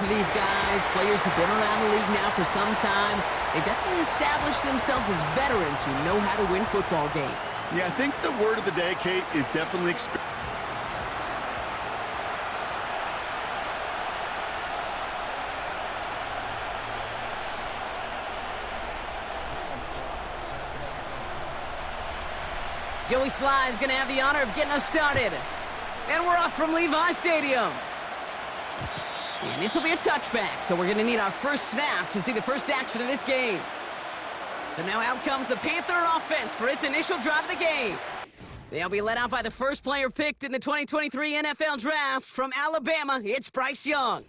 for these guys, players who've been around the league now for some time. They've definitely established themselves as veterans who know how to win football games. Yeah, I think the word of the day, Kate, is definitely experience. Joey Sly is going to have the honor of getting us started. And we're off from Levi Stadium. And this will be a touchback, so we're going to need our first snap to see the first action of this game. So now out comes the Panther offense for its initial drive of the game. They'll be led out by the first player picked in the 2023 NFL Draft from Alabama. It's Bryce Young.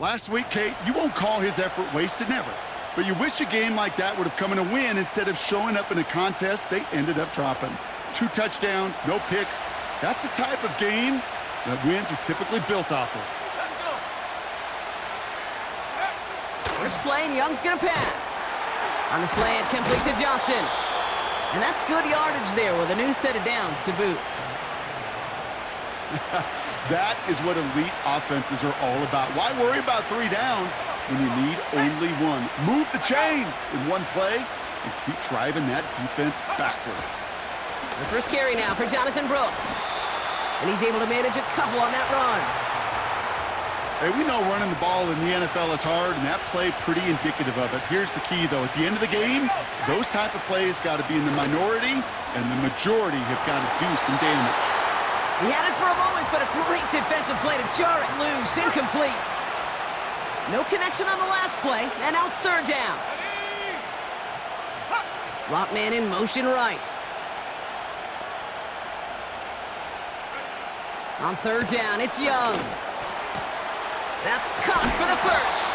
Last week, Kate, you won't call his effort wasted, never. But you wish a game like that would have come in a win instead of showing up in a contest they ended up dropping. 2 touchdowns, no picks. That's the type of game that wins are typically built off of. First play, and Young's going to pass. On the slant, complete to Johnson. And that's good yardage there with a new set of downs to boot. That is what elite offenses are all about. Why worry about 3 downs when you need only 1? Move the chains in one play and keep driving that defense backwards. The first carry now for Jonathan Brooks. And he's able to manage a couple on that run. Hey, we know running the ball in the NFL is hard, and that play pretty indicative of it. Here's the key, though. At the end of the game, those type of plays got to be in the minority, and the majority have got to do some damage. He had it for a moment, but a great defensive play to jar it loose. Incomplete. No connection on the last play, and now it's third down. Slot man in motion right. On third down, it's Young. That's caught for the first.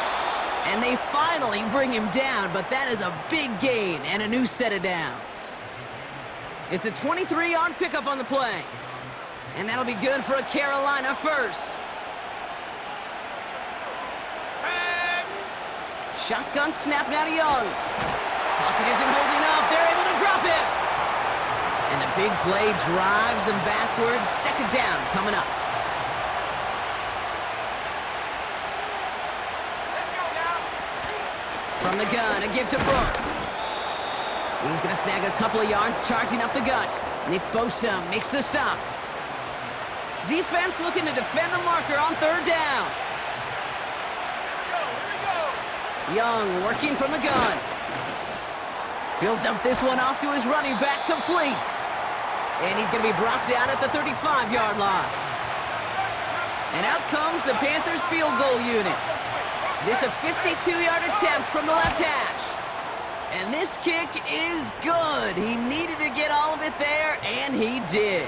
And they finally bring him down, but that is a big gain and a new set of downs. It's a 23-yard pickup on the play. And that'll be good for a Carolina first. Shotgun snap now to Young. Pocket isn't holding up. They're able to drop it. And the big play drives them backwards. Second down coming up. From the gun, a give to Brooks. He's going to snag a couple of yards, charging up the gut. Nick Bosa makes the stop. Defense looking to defend the marker on third down. Young working from the gun. He'll dump this one off to his running back, complete. And he's going to be brought down at the 35-yard line. And out comes the Panthers field goal unit. This a 52-yard attempt from the left hash. And this kick is good. He needed to get all of it there, and he did.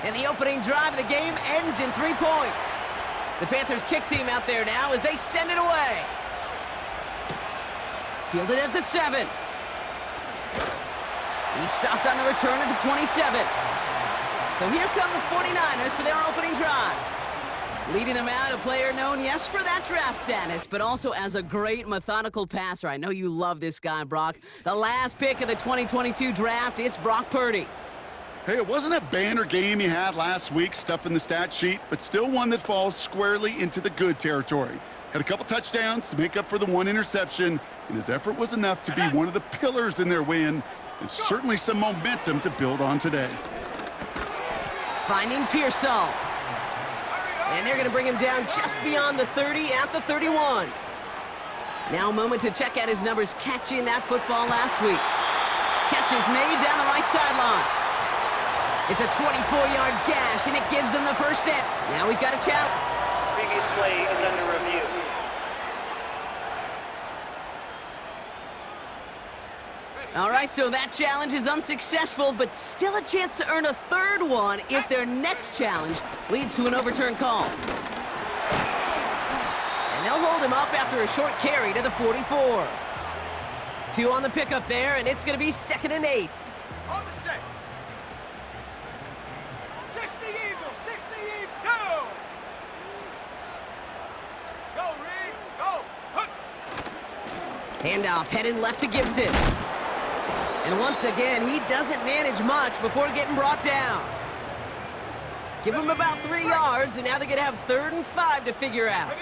And the opening drive of the game ends in 3 points. The Panthers kick team out there now as they send it away. Fielded at the 7. He stopped on the return at the 27. So here come the 49ers for their opening drive. Leading them out, a player known, yes, for that draft status, but also as a great methodical passer. I know you love this guy, Brock. The last pick of the 2022 draft, it's Brock Purdy. Hey, it wasn't a banner game he had last week, stuff in the stat sheet, but still one that falls squarely into the good territory. Had a couple touchdowns to make up for the 1 interception, and his effort was enough to be one of the pillars in their win, and certainly some momentum to build on today. Finding Pearsall. And they're going to bring him down just beyond the 30 at the 31. Now a moment to check out his numbers catching that football last week. Catches made down the right sideline. It's a 24-yard gash, and it gives them the first down. Now we've got a challenge. Previous play is under review. All right, so that challenge is unsuccessful, but still a chance to earn a third one if their next challenge leads to an overturned call. And they'll hold him up after a short carry to the 44. 2 on the pickup there, and it's going to be 2nd and 8. On the set. 60 Eagle, 60 Eagle, go! Go, Reed, go! Hup. Handoff headed left to Gibson. And once again, he doesn't manage much before getting brought down. Give him about 3 yards, and now they're going to have 3rd and 5 to figure out.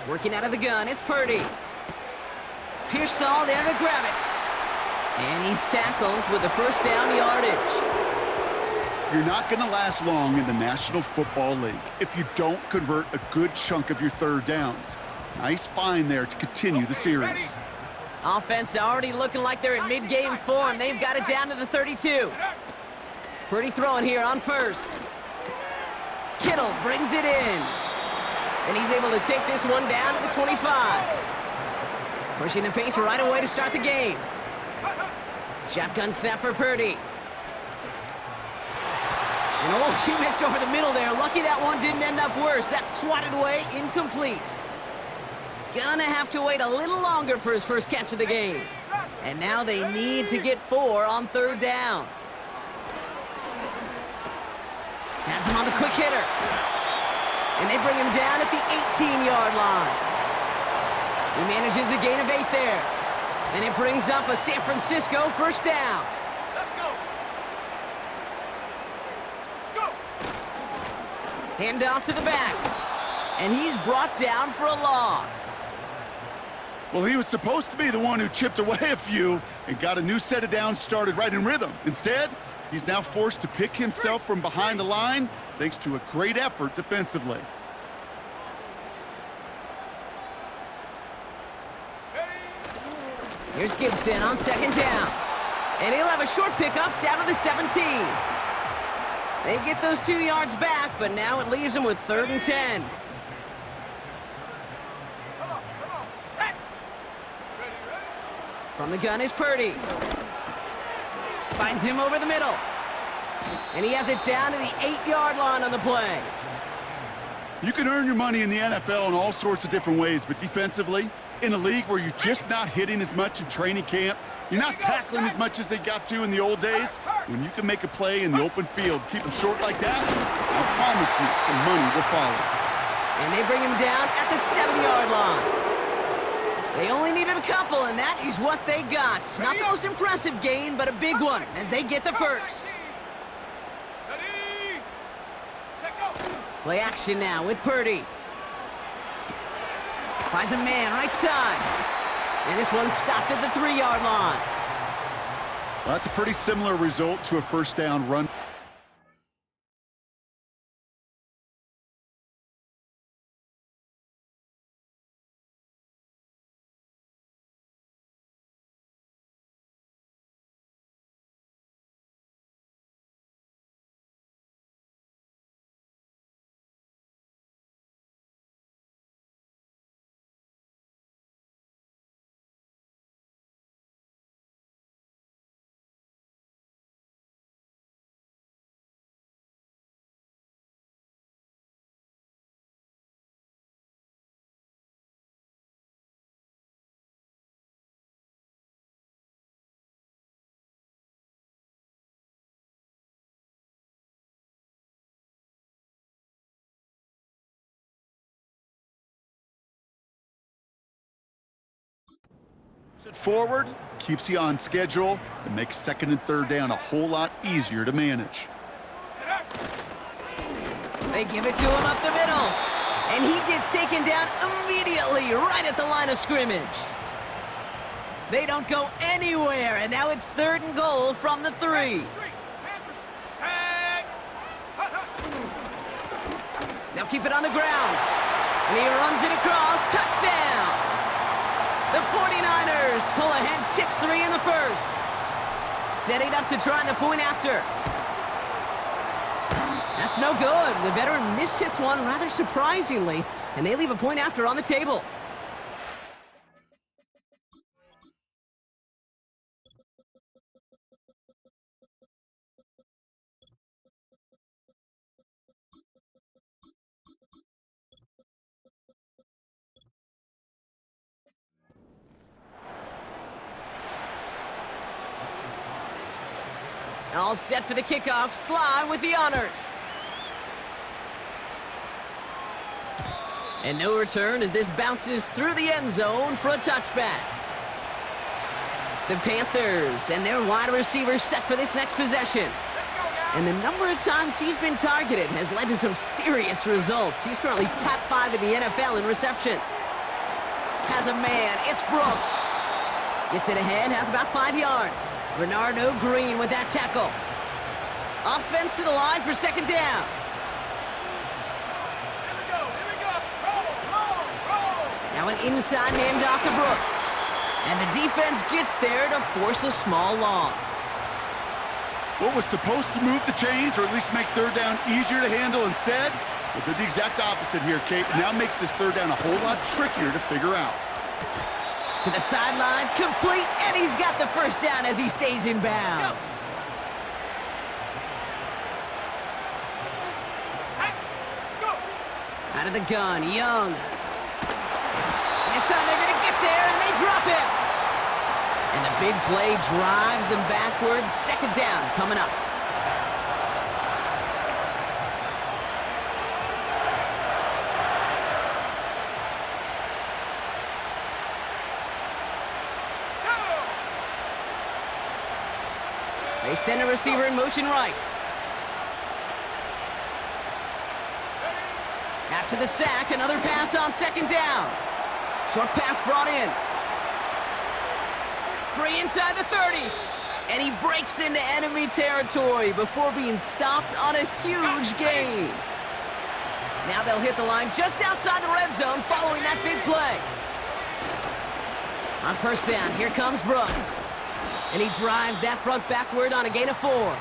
Working out of the gun, it's Purdy. Pearsall there to grab it. And he's tackled with the first down yardage. You're not going to last long in the National Football League if you don't convert a good chunk of your third downs. Nice find there to continue the series. Offense already looking like they're in mid-game form. They've got it down to the 32. Purdy throwing here on first. Kittle brings it in. And he's able to take this one down to the 25. Pushing the pace right away to start the game. Shotgun snap for Purdy. And oh, he missed over the middle there. Lucky that one didn't end up worse. That's swatted away, incomplete. Gonna have to wait a little longer for his first catch of the game. And now they need to get 4 on third down. Has him on the quick hitter. And they bring him down at the 18-yard line. He manages a gain of 8 there. And it brings up a San Francisco first down. Let's go. Go. Hand off to the back. And he's brought down for a loss. Well, he was supposed to be the one who chipped away a few and got a new set of downs started right in rhythm. Instead, he's now forced to pick himself from behind the line thanks to a great effort defensively. Here's Gibson on second down. And he'll have a short pickup down to the 17. They get those 2 yards back, but now it leaves them with 3rd and 10. Come on. Set. Ready. From the gun is Purdy. Finds him over the middle. And he has it down to the 8-yard line on the play. You can earn your money in the NFL in all sorts of different ways, but defensively, in a league where you're just not hitting as much in training camp, you're not tackling as much as they got to in the old days, when you can make a play in the open field, keep them short like that, I promise you some money will follow. And they bring him down at the 7-yard line. They only needed a couple, and that is what they got. Not the most impressive gain, but a big one as they get the first. Ready. Check go. Play action now with Purdy. Finds a man right side. And this one's stopped at the 3-yard line. Well, that's a pretty similar result to a first down run. Forward, keeps you on schedule, and makes 2nd and 3rd down a whole lot easier to manage. They give it to him up the middle. And he gets taken down immediately right at the line of scrimmage. They don't go anywhere, and now it's 3rd and goal from the 3. Now keep it on the ground. And he runs it across. Touchdown! The 49ers pull ahead 6-3 in the first. Setting up to try the point after. That's no good. The veteran mishits one rather surprisingly, and they leave a point after on the table. All set for the kickoff. Sly with the honors. And no return as this bounces through the end zone for a touchback. The Panthers and their wide receivers set for this next possession. And the number of times he's been targeted has led to some serious results. He's currently top 5 in the NFL in receptions. has a man. It's Brooks. Gets it ahead, has about 5 yards. Bernardo Green with that tackle. Offense to the line for second down. Here we go. Roll. Now an inside handoff to Brooks. And the defense gets there to force a small loss. What was supposed to move the chains, or at least make third down easier to handle instead, well, did the exact opposite here, Kate. Now makes this third down a whole lot trickier to figure out. To the sideline, complete, and he's got the first down as he stays in bounds. Go. Out of the gun, Young. This time they're going to get there, and they drop him. And the big play drives them backwards. Second down coming up. They send a receiver in motion right. After the sack, another pass on second down. Short pass brought in. Free inside the 30. And he breaks into enemy territory before being stopped on a huge gain. Now they'll hit the line just outside the red zone following that big play. On first down, here comes Brooks. And he drives that front backward on a gain of 4.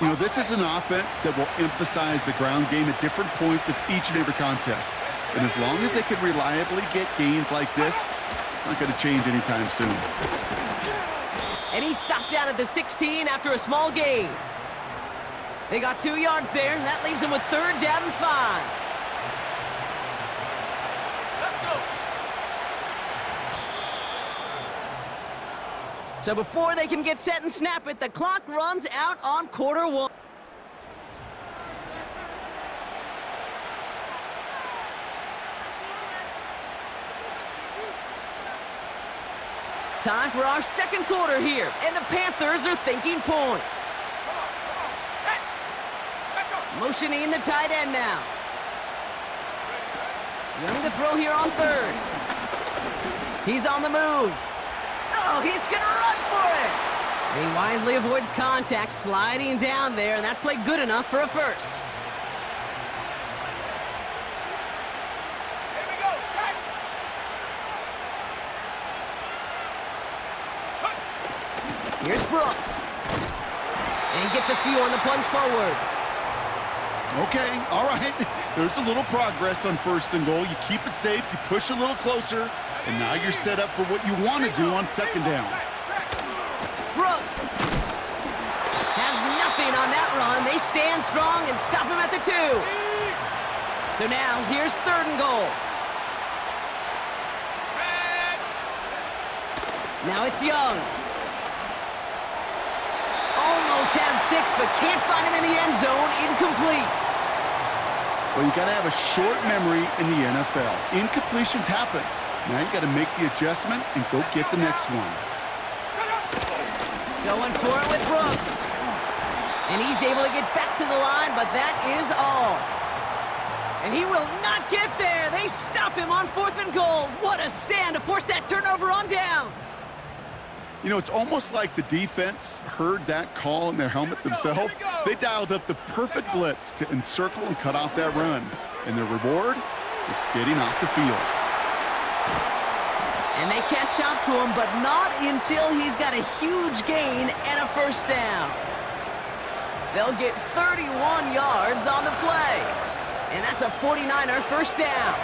You know, this is an offense that will emphasize the ground game at different points of each and every contest. And as long as they can reliably get gains like this, it's not going to change anytime soon. And he's stopped down at the 16 after a small gain. They got 2 yards there, and that leaves them with third down and 5. Let's go. So before they can get set and snap it, the clock runs out on quarter 1. Time for our second quarter here, and the Panthers are thinking points. Set. Go. Motioning the tight end now. Young to throw here on third. He's on the move. Oh, he's gonna run for it! And he wisely avoids contact, sliding down there, and that played good enough for a first. Here we go. Set. Here's Brooks. And he gets a few on the plunge forward. Okay, all right. There's a little progress on first and goal. You keep it safe, you push a little closer, and now you're set up for what you want to do on second down. Brooks has nothing on that run. They stand strong and stop him at the 2. So now, here's third and goal. Now it's Young. Almost had 6, but can't find him in the end zone. Incomplete. Well, you got to have a short memory in the NFL. Incompletions happen. Now you got to make the adjustment and go get the next one. Going for it with Brooks. And he's able to get back to the line, but that is all. And he will not get there. They stop him on 4th and goal. What a stand to force that turnover on downs. You know, it's almost like the defense heard that call in their helmet themselves. They dialed up the perfect blitz to encircle and cut off that run. And their reward is getting off the field. And they catch up to him, but not until he's got a huge gain and a first down. They'll get 31 yards on the play. And that's a 49er first down.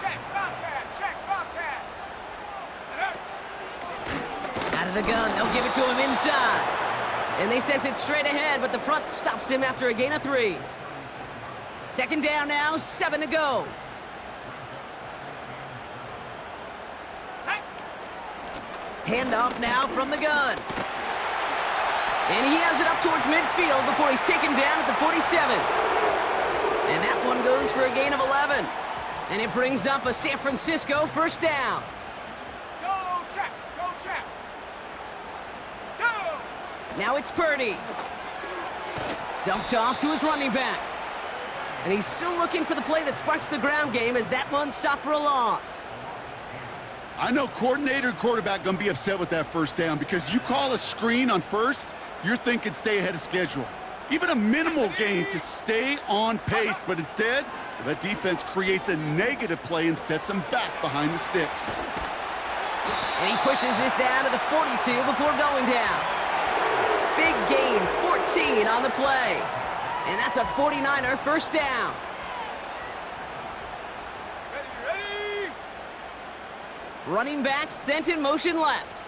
Check, Bobcat. Check, Bobcat. Out of the gun, they'll give it to him inside. And they sent it straight ahead, but the front stops him after a gain of 3. Second down now, 7 to go. Handoff now from the gun. And he has it up towards midfield before he's taken down at the 47. And that one goes for a gain of 11. And it brings up a San Francisco first down. Go check. Go check. Go. Now it's Purdy. Dumped off to his running back. And he's still looking for the play that sparks the ground game as that one stopped for a loss. I know coordinator and quarterback going to be upset with that first down because you call a screen on first, you're thinking stay ahead of schedule. Even a minimal gain to stay on pace, but instead, that defense creates a negative play and sets them back behind the sticks. And he pushes this down to the 42 before going down. Big gain, 14 on the play. And that's a 49er first down. Ready. Running back sent in motion left.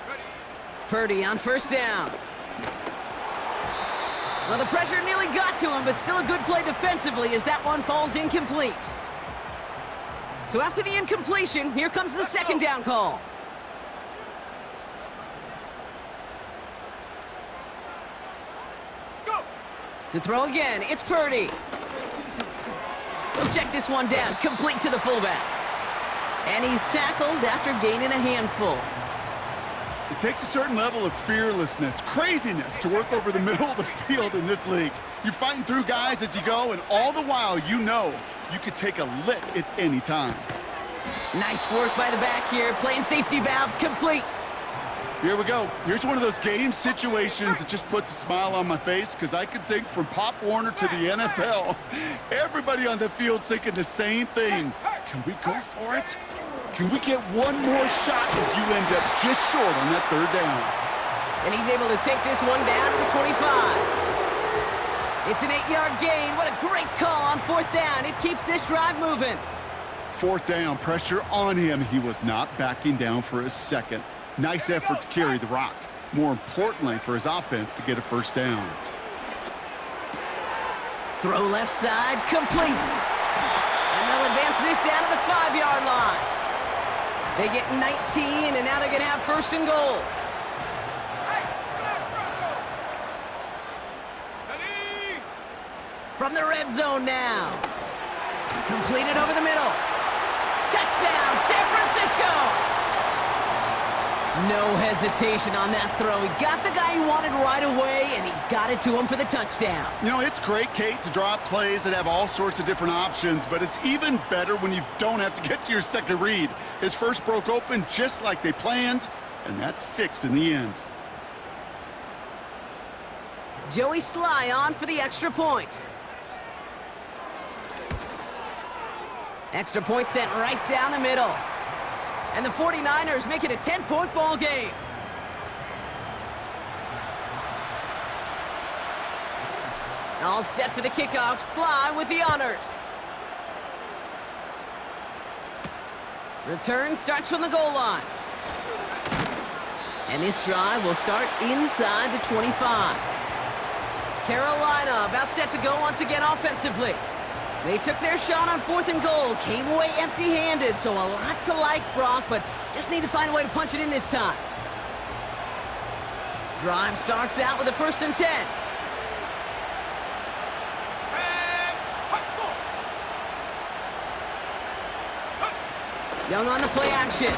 Ready. Purdy on first down. Well, the pressure nearly got to him, but still a good play defensively as that one falls incomplete. So after the incompletion, here comes the second down call. Go. To throw again, it's Purdy. He'll check this one down, complete to the fullback. And he's tackled after gaining a handful. It takes a certain level of fearlessness, craziness to work over the middle of the field in this league. You're fighting through guys as you go, and all the while you know you could take a lick at any time. Nice work by the back here, playing safety valve complete. Here we go. Here's one of those game situations that just puts a smile on my face because I can think from Pop Warner to the NFL. Everybody on the field thinking the same thing. Can we go for it? Can we get one more shot as you end up just short on that third down? And he's able to take this one down to the 25. It's an 8-yard gain. What a great call on fourth down. It keeps this drive moving. Fourth down, pressure on him. He was not backing down for a second. Nice effort to carry the rock. More importantly, for his offense to get a first down. Throw left side, complete. And they'll advance this down to the 5-yard line. They get 19, and now they're going to have first and goal. Hey, snap, ready. From the red zone now. Completed over the middle. Touchdown, San Francisco! No hesitation on that throw. He got the guy he wanted right away, and he got it to him for the touchdown. You know, it's great, Kate, to draw up plays that have all sorts of different options, but it's even better when you don't have to get to your second read. His first broke open just like they planned, and that's 6 in the end. Joey Sly on for the extra point. Extra point sent right down the middle. And the 49ers make it a 10-point ball game. All set for the kickoff. Sly with the honors. Return starts from the goal line. And this drive will start inside the 25. Carolina about set to go once again offensively. They took their shot on fourth and goal, came away empty-handed, so a lot to like, Brock, but just need to find a way to punch it in this time. Drive starts out with a 1st and 10. Young on the play action.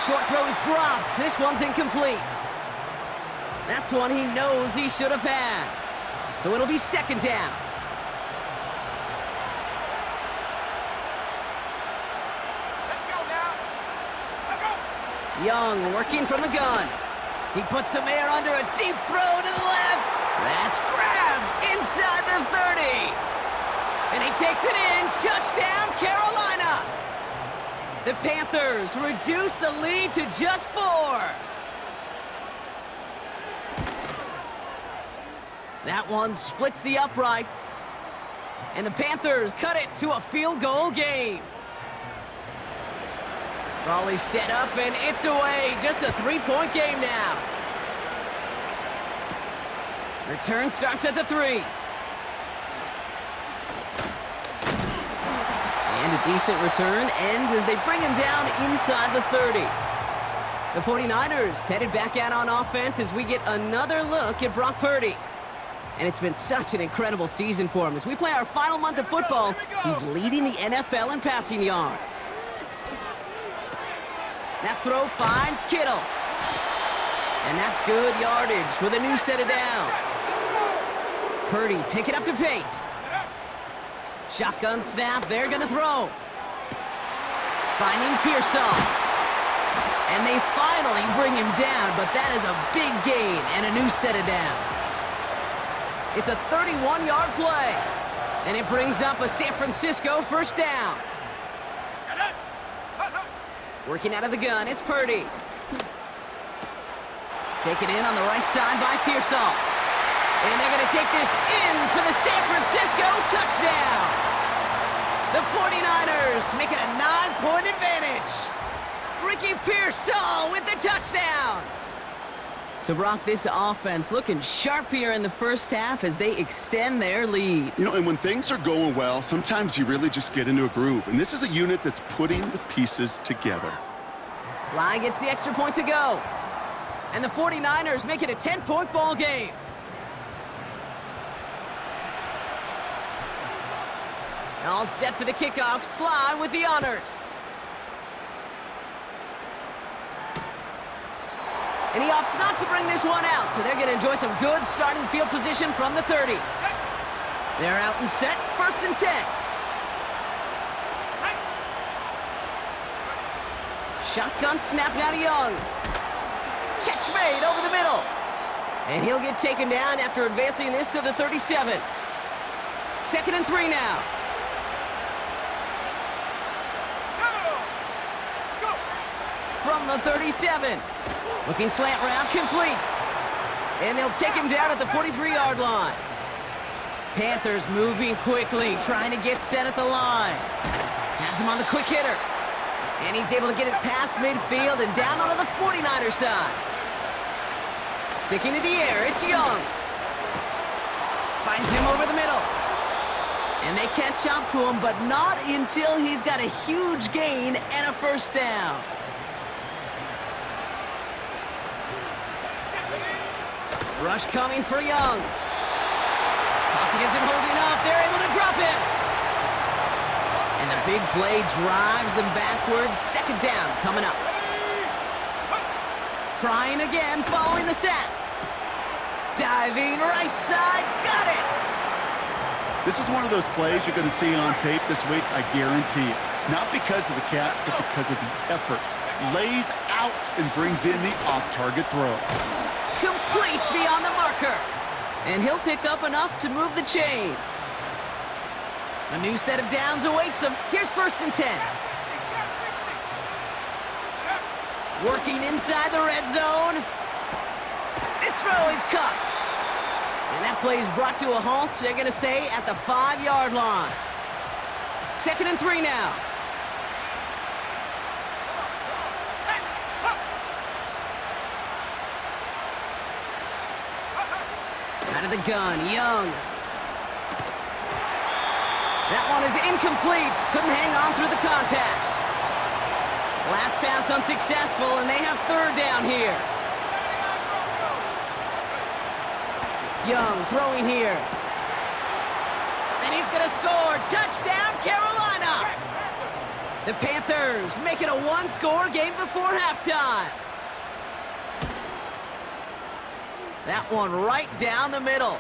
Short throw is dropped. This one's incomplete. That's one he knows he should have had. So it'll be second down. Young working from the gun. He puts some air under a deep throw to the left. That's grabbed inside the 30. And he takes it in. Touchdown, Carolina. The Panthers reduce the lead to just 4. That one splits the uprights. And the Panthers cut it to a field goal game. Raleigh set up, and it's away. Just a 3-point game now. Return starts at the 3. And a decent return ends as they bring him down inside the 30. The 49ers headed back out on offense as we get another look at Brock Purdy. And it's been such an incredible season for him. As we play our final month of football, he's leading the NFL in passing yards. That throw finds Kittle. And that's good yardage with a new set of downs. Purdy picking up the pace. Shotgun snap, they're gonna throw. Finding Pearsall. And they finally bring him down, but that is a big gain and a new set of downs. It's a 31-yard play, and it brings up a San Francisco first down. Working out of the gun, it's Purdy. Taken in on the right side by Pearsall. And they're going to take this in for the San Francisco touchdown. The 49ers make it a 9-point advantage. Ricky Pearsall with the touchdown. So, Brock, this offense looking sharp here in the first half as they extend their lead. You know, and when things are going well, sometimes you really just get into a groove. And this is a unit that's putting the pieces together. Sly gets the extra point to go. And the 49ers make it a 10-point ball game. All set for the kickoff. Sly with the honors. And he opts not to bring this one out, so they're going to enjoy some good starting field position from the 30. They're out and set, 1st and 10. Shotgun snap now to Young. Catch made over the middle. And he'll get taken down after advancing this to the 37. 2nd and 3 now. From the 37. Looking slant route, complete. And they'll take him down at the 43-yard line. Panthers moving quickly, trying to get set at the line. Has him on the quick hitter. And he's able to get it past midfield and down onto the 49er side. Sticking to the air, it's Young. Finds him over the middle. And they catch up to him, but not until he's got a huge gain and a first down. Rush coming for Young. Pocket isn't holding up. They're able to drop him. And the big play drives them backwards. 2nd down coming up. Trying again following the sack. Diving right side. Got it. This is one of those plays you're going to see on tape this week, I guarantee it. Not because of the catch, but because of the effort. Lays out and brings in the off-target throw. Complete beyond the marker. And he'll pick up enough to move the chains. A new set of downs awaits him. Here's 1st and 10. Working inside the red zone. This throw is cut. And that play is brought to a halt. They're going to stay at the 5-yard line. 2nd and 3 now. Out of the gun, Young. That one is incomplete. Couldn't hang on through the contact. Last pass unsuccessful, and they have 3rd down here. Young throwing here. And he's going to score. Touchdown, Carolina! The Panthers make it a 1-score game before halftime. That one right down the middle.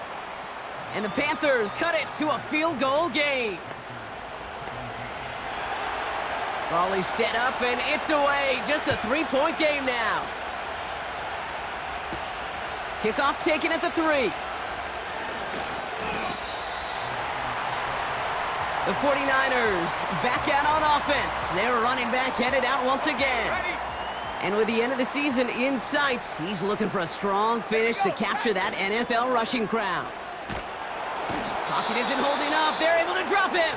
And the Panthers cut it to a field goal game. Volley set up, and it's away. Just a 3-point game now. Kickoff taken at the 3. The 49ers back out on offense. Their running back headed out once again. And with the end of the season in sight, he's looking for a strong finish to capture that NFL rushing crown. Pocket isn't holding up. They're able to drop him.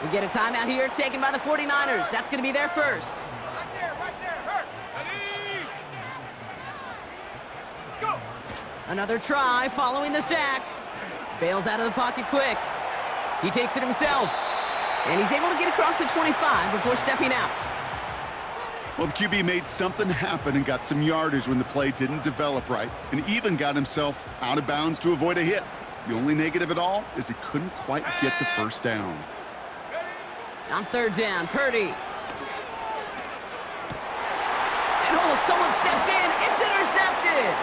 We get a timeout here taken by the 49ers. That's going to be their first. Right there, hurt. Ready? Go. Another try following the sack. Bails out of the pocket quick. He takes it himself. And he's able to get across the 25 before stepping out. Well, the QB made something happen and got some yardage when the play didn't develop right, and even got himself out of bounds to avoid a hit. The only negative at all is he couldn't quite get the first down. On 3rd down, Purdy. And someone stepped in. It's intercepted.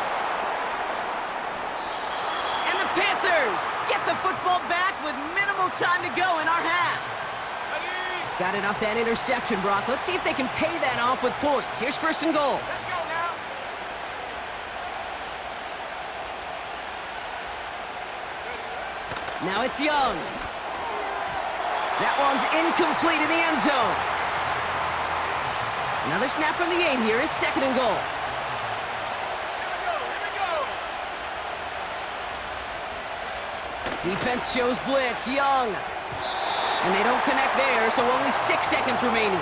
And the Panthers get the football back with minimal time to go in our half. Ready? Got it off that interception, Brock. Let's see if they can pay that off with points. Here's first and goal. Let's go now. Now it's Young. That one's incomplete in the end zone. Another snap from the 8 here. It's second and goal. Here we go. Here we go. Defense shows blitz. Young. And they don't connect there, so only 6 seconds remaining.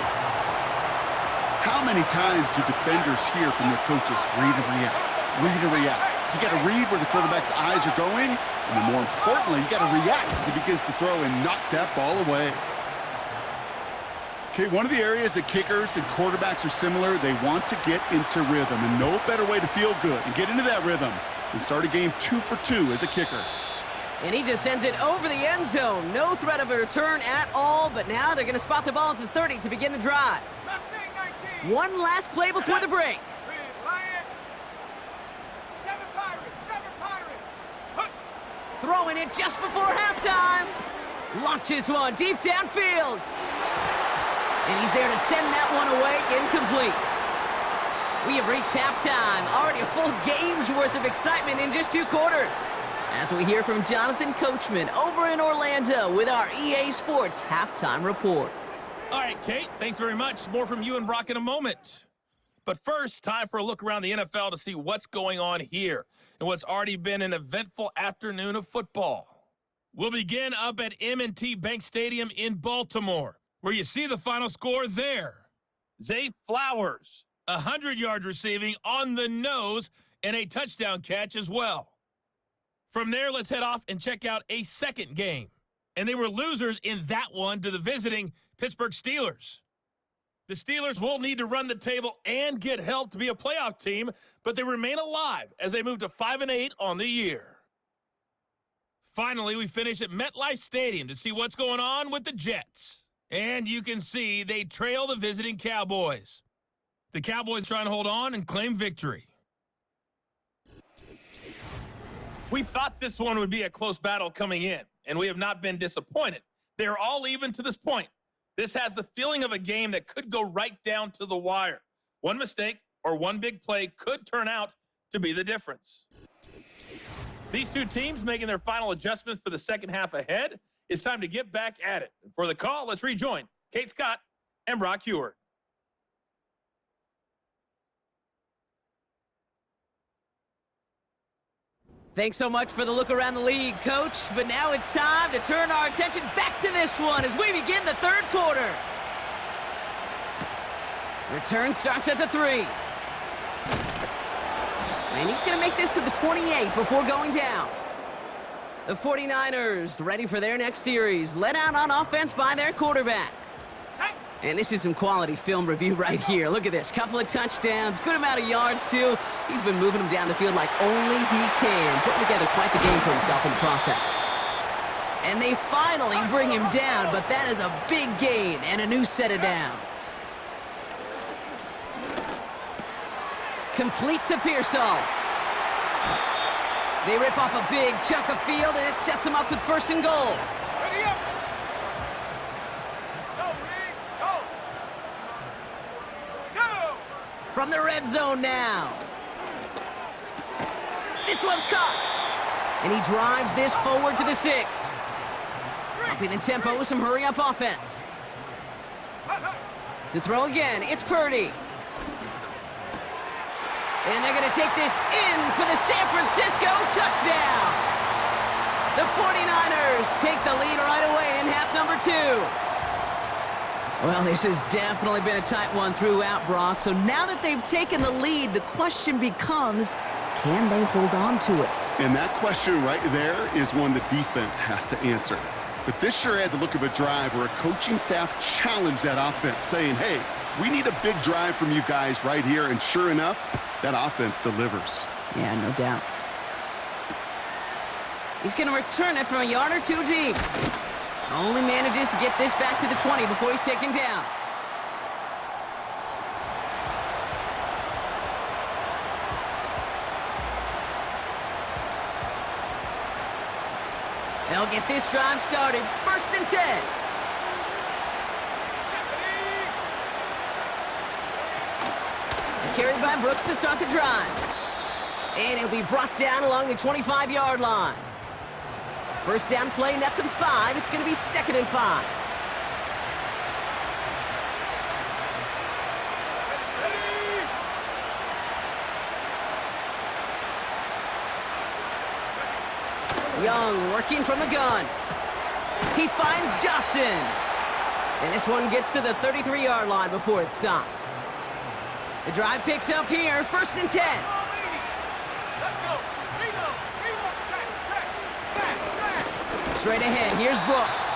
How many times do defenders hear from their coaches, read and react, read and react? You got to read where the quarterback's eyes are going, and then more importantly, you got to react as he begins to throw and knock that ball away. Okay, one of the areas that kickers and quarterbacks are similar, they want to get into rhythm, and no better way to feel good and get into that rhythm than start a game 2 for 2 as a kicker. And he just sends it over the end zone. No threat of a return at all, but now they're going to spot the ball at the 30 to begin the drive. Mustang 19. One last play before the break. Green Lion. 7 Pirates. 7 Pirates. Hunt. Throwing it just before halftime. Launches one deep downfield. And he's there to send that one away, incomplete. We have reached halftime. Already a full game's worth of excitement in just 2 quarters. As we hear from Jonathan Coachman over in Orlando with our EA Sports Halftime Report. All right, Kate, thanks very much. More from you and Brock in a moment. But first, time for a look around the NFL to see what's going on here and what's already been an eventful afternoon of football. We'll begin up at M&T Bank Stadium in Baltimore, where you see the final score there. Zay Flowers, 100 yards receiving on the nose and a touchdown catch as well. From there, let's head off and check out a second game. And they were losers in that one to the visiting Pittsburgh Steelers. The Steelers will need to run the table and get help to be a playoff team, but they remain alive as they move to 5-8 on the year. Finally, we finish at MetLife Stadium to see what's going on with the Jets. And you can see they trail the visiting Cowboys. The Cowboys trying to hold on and claim victory. We thought this one would be a close battle coming in, and we have not been disappointed. They're all even to this point. This has the feeling of a game that could go right down to the wire. One mistake or one big play could turn out to be the difference. These 2 teams making their final adjustments for the second half ahead. It's time to get back at it. For the call, let's rejoin Kate Scott and Brock Heward. Thanks so much for the look around the league, Coach. But now it's time to turn our attention back to this one as we begin the 3rd quarter. Return starts at the 3. And he's going to make this to the 28 before going down. The 49ers ready for their next series, led out on offense by their quarterback. And this is some quality film review right here. Look at this. Couple of touchdowns, good amount of yards, too. He's been moving them down the field like only he can, putting together quite the game for himself in the process. And they finally bring him down, but that is a big gain and a new set of downs. Complete to Pearsall. They rip off a big chunk of field, and it sets them up with first and goal. Ready up. Go, Reed. Go. Go. From the red zone now. This one's caught. And he drives this forward to the 6. Upping the tempo with some hurry-up offense. To throw again, it's Purdy. And they're going to take this in for the San Francisco touchdown. The 49ers take the lead right away in half number 2. Well, this has definitely been a tight one throughout, Brock. So now that they've taken the lead, the question becomes, can they hold on to it? And that question right there is one the defense has to answer. But this sure had the look of a drive where a coaching staff challenged that offense, saying, hey, we need a big drive from you guys right here. And sure enough, that offense delivers. Yeah, no doubt. He's going to return it from a yard or 2 deep. Only manages to get this back to the 20 before he's taken down. They'll get this drive started. 1st and 10. Carried by Brooks to start the drive. And it'll be brought down along the 25-yard line. First down play, nets him 5. It's going to be 2nd and 5. Young working from the gun. He finds Johnson. And this one gets to the 33-yard line before it stopped. The drive picks up here, 1st and 10. Let's go. Reload. Track. Straight ahead, here's Brooks.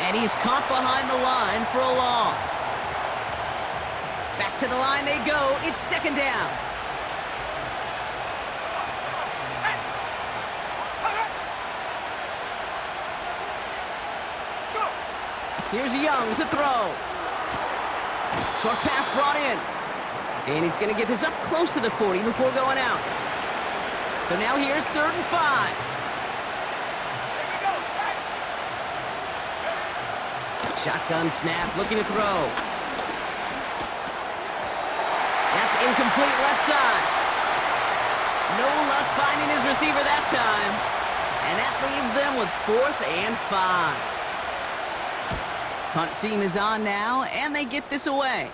And he's caught behind the line for a loss. Back to the line they go. It's 2nd down. Here's Young to throw. Short pass brought in. And he's going to get this up close to the 40 before going out. So now here's 3rd and 5. Shotgun snap, looking to throw. That's incomplete left side. No luck finding his receiver that time. And that leaves them with 4th and 5. Punt team is on now, and they get this away.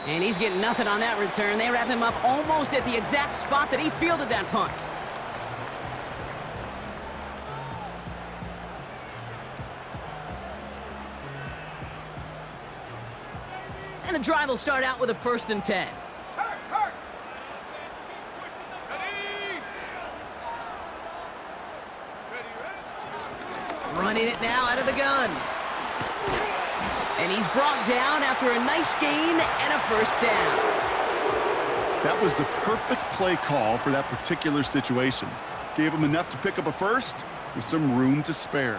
And he's getting nothing on that return. They wrap him up almost at the exact spot that he fielded that punt. And the drive will start out with a 1st and 10. Running it now out of the gun. And he's brought down after a nice gain and a 1st down. That was the perfect play call for that particular situation. Gave him enough to pick up a 1st with some room to spare.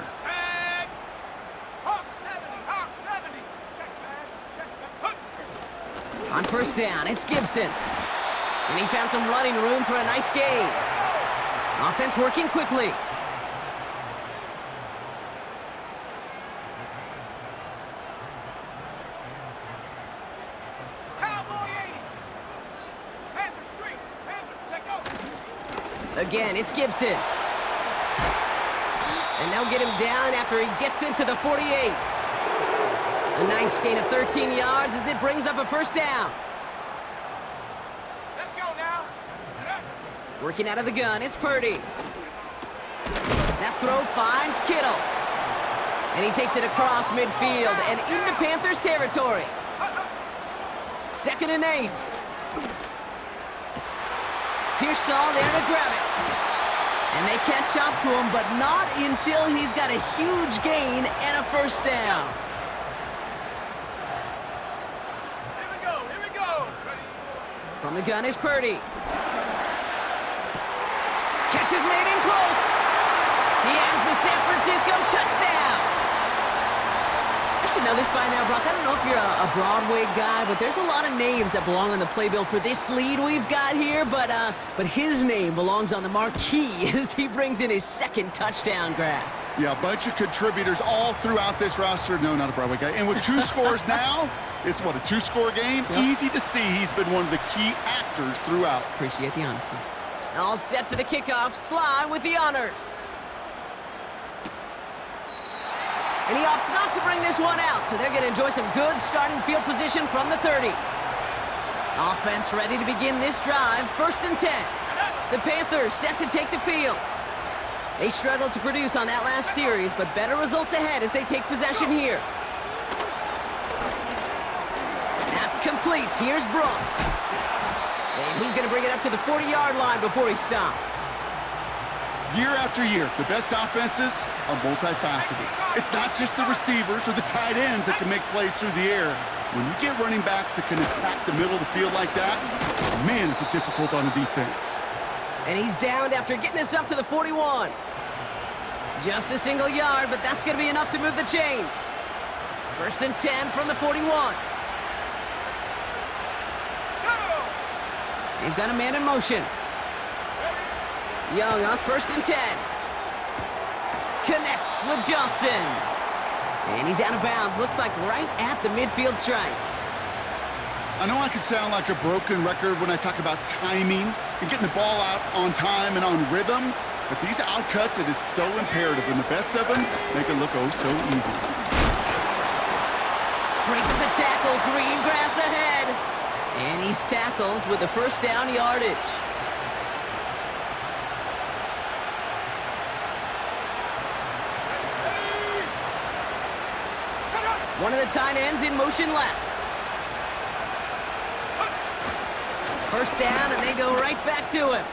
Hawk 70. Check smash. On 1st down, it's Gibson. And he found some running room for a nice gain. Offense working quickly. Again, it's Gibson. And they'll get him down after he gets into the 48. A nice gain of 13 yards as it brings up a 1st down. Let's go now. Working out of the gun, it's Purdy. That throw finds Kittle. And he takes it across midfield and into Panthers territory. 2nd and 8. Pearsall there to grab it. And they catch up to him, but not until he's got a huge gain and a 1st down. Here we go. From the gun is Purdy. Catch is made in close. He has the San Francisco touchdown. I should know this by now, Brock. I don't know if you're a Broadway guy, but there's a lot of names that belong on the playbill for this lead we've got here, but his name belongs on the marquee as he brings in his 2nd touchdown grab. Yeah, a bunch of contributors all throughout this roster. No, not a Broadway guy. And with 2 scores now, it's what, a 2-score game? Yep. Easy to see he's been one of the key actors throughout. Appreciate the honesty. All set for the kickoff. Sly with the honors. And he opts not to bring this one out, so they're going to enjoy some good starting field position from the 30. Offense ready to begin this drive. 1st and 10. The Panthers set to take the field. They struggled to produce on that last series, but better results ahead as they take possession here. That's complete. Here's Brooks. And he's going to bring it up to the 40-yard line before he stopped. Year after year, the best offenses are multifaceted. It's not just the receivers or the tight ends that can make plays through the air. When you get running backs that can attack the middle of the field like that, man, is it difficult on the defense. And he's downed after getting this up to the 41. Just a single yard, but that's going to be enough to move the chains. 1st and 10 from the 41. They've got a man in motion. Young on 1st and 10. Connects with Johnson. And he's out of bounds. Looks like right at the midfield stripe. I know I could sound like a broken record when I talk about timing and getting the ball out on time and on rhythm, but these outcuts, it is so imperative, and the best of them make it look oh so easy. Breaks the tackle, green grass ahead. And he's tackled with the first down yardage. One of the tight ends in motion left. First down, and they go right back to him.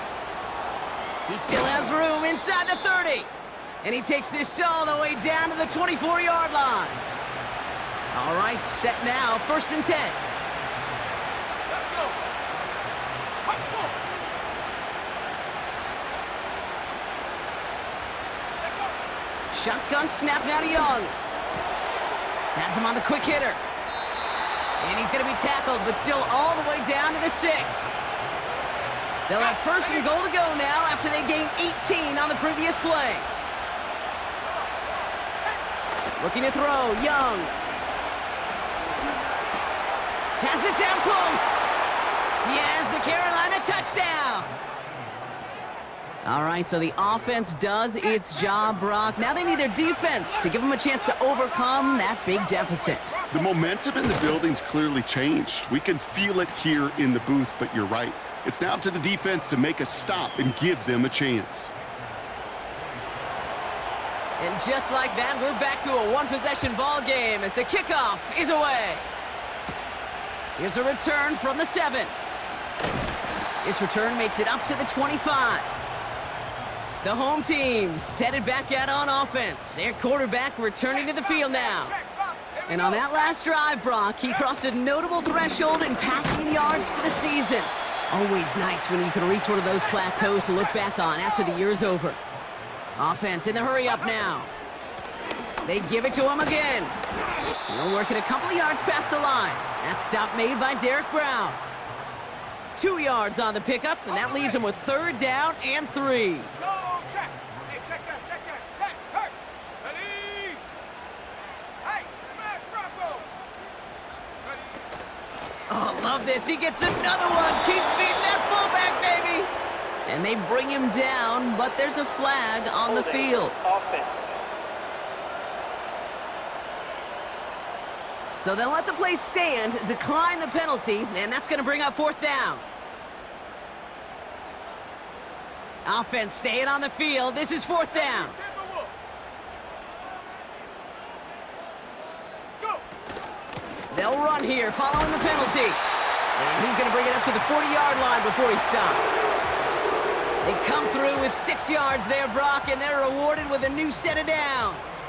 He still has room inside the 30. And he takes this all the way down to the 24-yard line. All right, set now, 1st and 10. Let's go. Hop, go. Let go. Shotgun snap now to Young. Has him on the quick hitter. And he's going to be tackled, but still all the way down to the 6. They'll have 1st and goal to go now after they gain 18 on the previous play. Looking to throw, Young. Has it down close. He has the Carolina touchdown. All right, so the offense does its job, Brock. Now they need their defense to give them a chance to overcome that big deficit. The momentum in the building's clearly changed. We can feel it here in the booth, but you're right. It's now up to the defense to make a stop and give them a chance. And just like that, we're back to a one-possession ball game as the kickoff is away. Here's a return from the 7. This return makes it up to the 25. The home team's headed back out on offense. Their quarterback returning to the field now. And on that last drive, Brock, he crossed a notable threshold in passing yards for the season. Always nice when you can reach one of those plateaus to look back on after the year's over. Offense in the hurry-up now. They give it to him again. They'll work it a couple of yards past the line. That stop made by Derek Brown. 2 yards on the pickup, and that leaves him with 3rd down and 3. Go, check. Hey, check that. Check. Hurt. Ready. Hey, smash Bronco. Ready. Oh, love this. He gets another one. Keep feeding that fullback, baby. And they bring him down, but there's a flag on the field. Offense. So they'll let the play stand, decline the penalty, and that's going to bring up 4th down. Offense staying on the field. This is 4th down. Timberwolf. Go. They'll run here following the penalty. And he's going to bring it up to the 40-yard line before he stopped. They come through with 6 yards there, Brock, and they're rewarded with a new set of downs.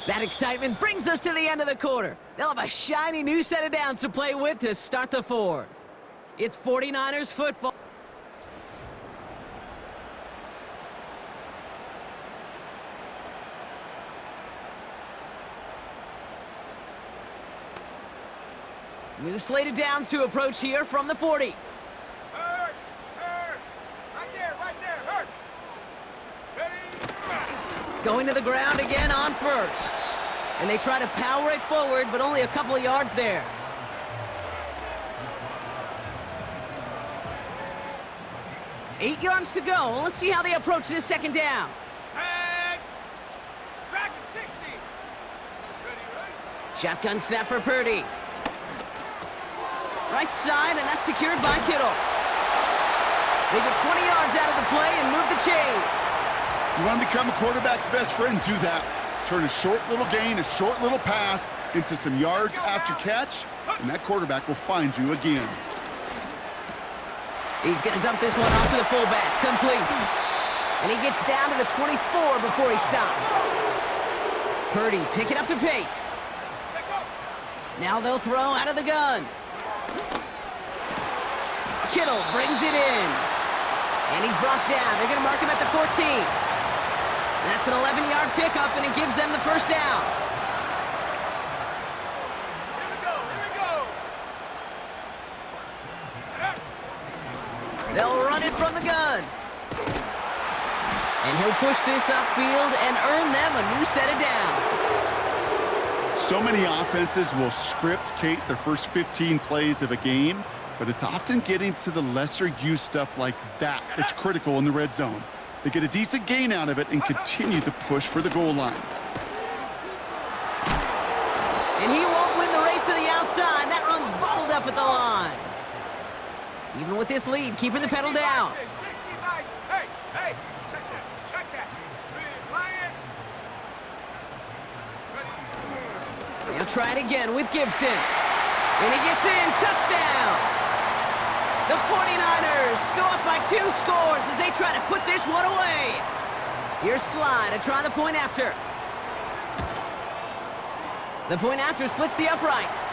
That excitement brings us to the end of the quarter. They'll have a shiny new set of downs to play with to start the 4th. It's 49ers football. New slate of downs to approach here from the 40. Hurt. Right there. Hurt. Ready. Going to the ground again on 1st. And they try to power it forward, but only a couple of yards there. Eight yards to go. Let's see how they approach this 2nd down. Set. Dragon 60. Ready. Shotgun snap for Purdy. Right side, and that's secured by Kittle. They get 20 yards out of the play and move the chains. You want to become a quarterback's best friend, do that. Turn a short little gain, a short little pass into some yards after catch, and that quarterback will find you again. He's going to dump this one off to the fullback. Complete. And he gets down to the 24 before he stopped. Purdy picking up the pace. Now they'll throw out of the gun. Kittle brings it in. And he's brought down. They're going to mark him at the 14. That's an 11-yard pickup, and it gives them the 1st down. Here we go. They'll run it from the gun. And he'll push this upfield and earn them a new set of downs. So many offenses will script, Kate, their first 15 plays of a game, but it's often getting to the lesser-used stuff like that that's critical in the red zone. They get a decent gain out of it and continue the push for the goal line. And he won't win the race to the outside. That run's bottled up at the line. Even with this lead, keeping the pedal down. 60 nice. Hey, hey, check that, check that. Lion. He'll try it again with Gibson. And he gets in. Touchdown. The 49ers go up by 2 scores as they try to put this one away. Here's Sly to try the point after. The point after splits the uprights.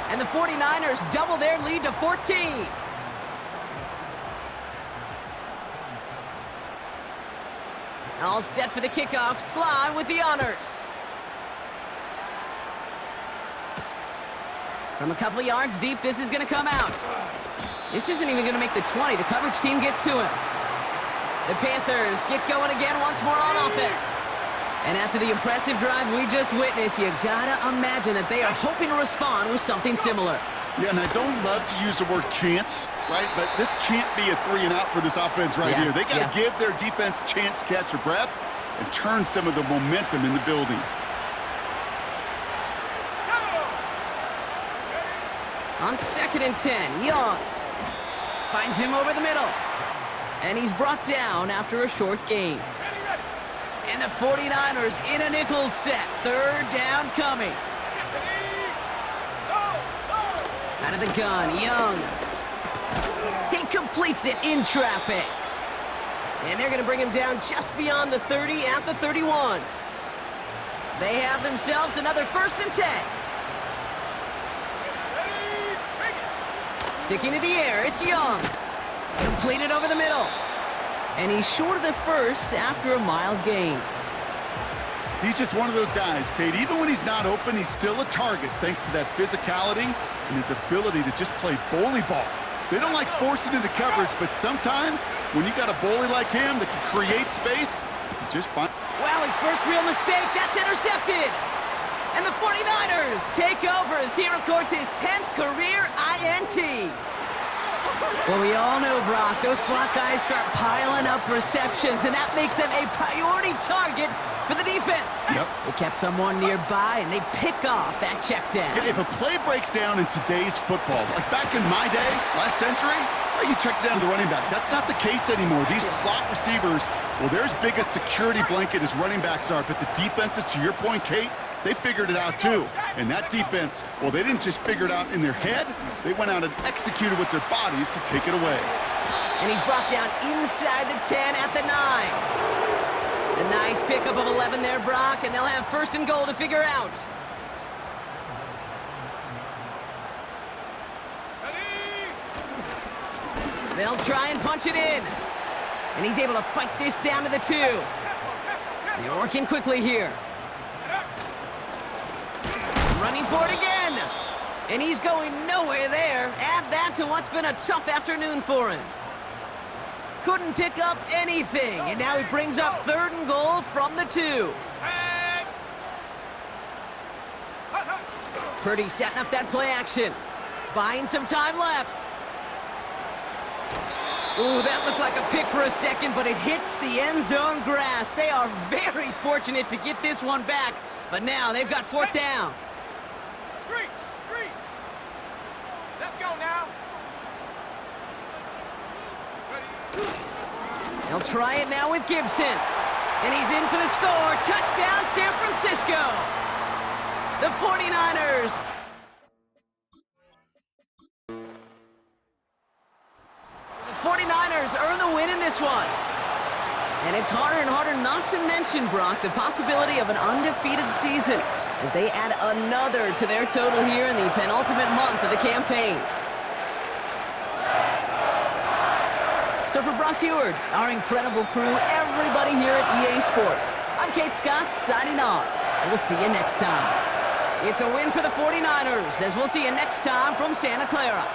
And the 49ers double their lead to 14. All set for the kickoff. Sly with the honors. From a couple of yards deep, this is going to come out. This isn't even going to make the 20. The coverage team gets to him. The Panthers get going again once more on offense. And after the impressive drive we just witnessed, you gotta imagine that they are hoping to respond with something similar. Yeah, and I don't love to use the word can't, right? But this can't be a 3-and-out for this offense right here. They got to give their defense a chance to catch their breath and turn some of the momentum in the building. On 2nd and 10, Young finds him over the middle. And he's brought down after a short gain. And the 49ers in a nickel set. 3rd down coming. Out of the gun, Young. He completes it in traffic. And they're going to bring him down just beyond the 30 at the 31. They have themselves another 1st and 10. Sticking to the air, it's Young. Completed over the middle. And he's short of the 1st after a mild gain. He's just one of those guys, Kate. Even when he's not open, he's still a target thanks to that physicality and his ability to just play bully ball. They don't like forcing into coverage, but sometimes when you got a bully like him that can create space, you just find... Wow, his first real mistake, that's intercepted. And the 49ers take over as he records his 10th career INT. Well, we all know, Brock, those slot guys start piling up receptions, and that makes them a priority target for the defense. Yep. They kept someone nearby, and they pick off that check down. If a play breaks down in today's football, like back in my day, last century, well, you checked down the running back. That's not the case anymore. These slot receivers, well, they're as big a security blanket as running backs are, but the defenses, to your point, Kate, they figured it out too. And that defense, well, they didn't just figure it out in their head. They went out and executed with their bodies to take it away. And he's brought down inside the 10 at the 9. A nice pickup of 11 there, Brock, and they'll have 1st and goal to figure out. They'll try and punch it in. And he's able to fight this down to the 2. They're working quickly here. Running for it again. And he's going nowhere there. Add that to what's been a tough afternoon for him. Couldn't pick up anything. And now he brings up 3rd and goal from the 2. Purdy setting up that play action. Buying some time left. Ooh, that looked like a pick for a second, but it hits the end zone grass. They are very fortunate to get this one back, but now they've got 4th down. Street! Let's go now! They'll try it now with Gibson. And he's in for the score. Touchdown, San Francisco! The 49ers. The 49ers earn the win in this one. And it's harder and harder not to mention, Brock, the possibility of an undefeated season as they add another to their total here in the penultimate month of the campaign. So for Brock Eward, our incredible crew, everybody here at EA Sports, I'm Kate Scott signing off. We'll see you next time. It's a win for the 49ers as we'll see you next time from Santa Clara.